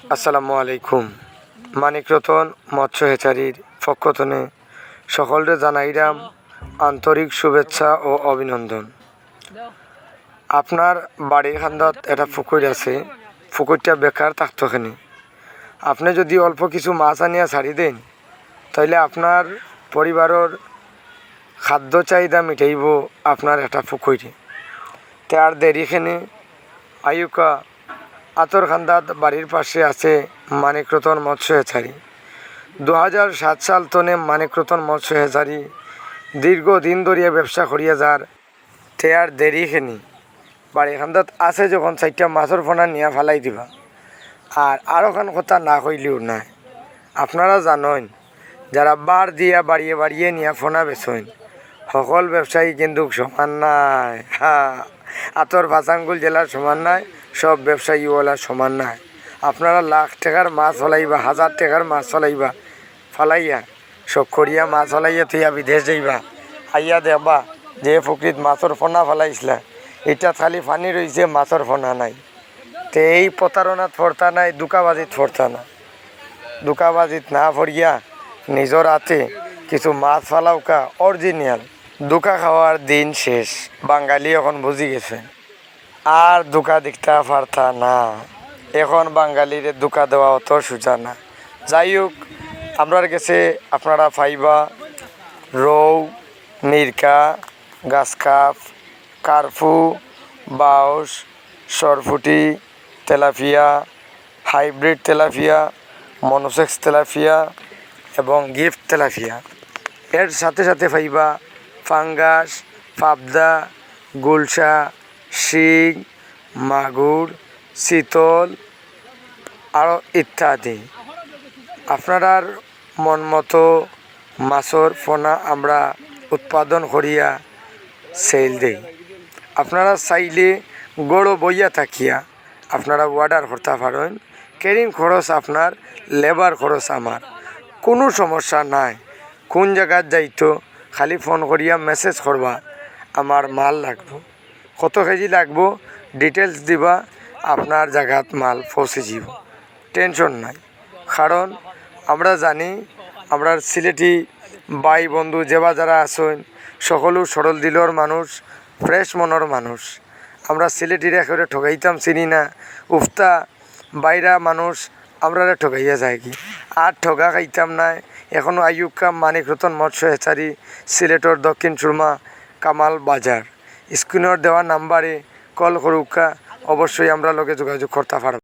আসসালামু আলাইকুম। মানিক রতন মৎস্য হেচারির পক্ষতনে সকলরে জানাইলাম আন্তরিক শুভেচ্ছা ও অভিনন্দন। আপনার বাড়ির খান্দাত একটা পুকুর আছে, পুকুরটা বেকার থাকতোখানি আপনি যদি অল্প কিছু মাছ আনিয়া ছাড়ি দেন তাহলে আপনার পরিবারের খাদ্য চাহিদা মিটাইব আপনার একটা পুকুরে। তার দেরিখানে আয়ুকা আতর খান্দাত বাড়ির পাশে আছে মানিক রতন মৎস্য হেচারি। 2007 সাল তনে মানিক রতন মৎস্য হেচারি দীর্ঘদিন ধরিয়া ব্যবসা করিয়া যার তেয়ার দেরিখানি বাড়ি খান্দাত আছে যখন 4টা মাছের ফোনা নিয়া ফেলাই দিবা। আর আরও খান কথা না কইলেও নাই, আপনারা জানেন যারা বার দিয়া বাড়িয়ে বাড়িয়ে নিয়া ফোনা বেছেন সকল ব্যবসায়ী কিন্তু সমান নাই। আতর ভাসাঙ্গুল জেলার সমান নাই, সব ব্যবসায়ীওয়ালা সমান নাই। আপনারা লাখ টাকার মাছ ফলাইবা, 1000 টাকার মাছ ফলাইবা, ফালাইয়া সব করিয়া মাছ ফলাইয়া তুইয়া বিদেশ যাইবা, আইয়া দেখবা যে পুকুরিত মাছের ফোনা ফলাইছিলা এটা খালি পানি রয়েছে, মাছের ফোনা নাই। তো এই প্রতারণাত ফরতা নাই, দুকাবাজিত ফরতা না। দুকাবাজিত না ফরিয়া নিজের হাতে কিছু মাছ ফালাওকা অরিজিনাল। দুকা খাওয়ার দিন শেষ, বাঙালি এখন বুঝি গেছে আর দুকা দিকটা পারতা না। এখন বাঙালিরে দুকা দেওয়া অত সোজা না। যাই হোক, আমরার কাছে আপনারা পাইবা রৌ, মিরকা, গাছকাপ, কার্ফু, বাউস, সরফুটি, tilapia, hybrid tilapia, monosex tilapia এবং গিফট তেলাপিয়া। এর সাথে সাথে পাইবা ফাঙ্গাস, পাবদা, গুলশা, শিং, মাগুর, চিতল আরও ইত্যাদি। আপনার মন মতো মাছের পোনা আমরা উৎপাদন করিয়া সেল দেই। আপনারা চাইলে গড় বইয়া থাকিয়া আপনারা অর্ডার করতে পারেন। ক্যারিং খরচ আপনার, লেবার খরচ আমার, কোনো সমস্যা নাই। কোন জায়গায় যাইতো খালি ফোন করিয়া মেসেজ করবা আমার মাল লাগবো, কত কেজি লাগবো ডিটেলস দিবা, আপনার জায়গাত মাল পৌঁছে যাব, টেনশন নাই। কারণ আমরা জানি আমরা সিলেটি ভাই বন্ধু যেবা যারা আছেন সকলো সরল দিলর মানুষ, ফ্রেশ মনের মানুষ। আমরা সিলেটিরা একেবারে ঠকাইতাম চিনি না, উফতা বাইরা মানুষ আমরা ঠকাইয়া যায় কি আর ঠগা খাইতাম নাই। এখনও আইয়ুকা মানিক রতন মৎস্য হেচারি, সিলেটর দক্ষিণ সুরমা, কামাল বাজার। স্ক্রিনের দেওয়া নাম্বারে কল করুকা, অবশ্যই আমরা লগে যোগাযোগ করতে পারব।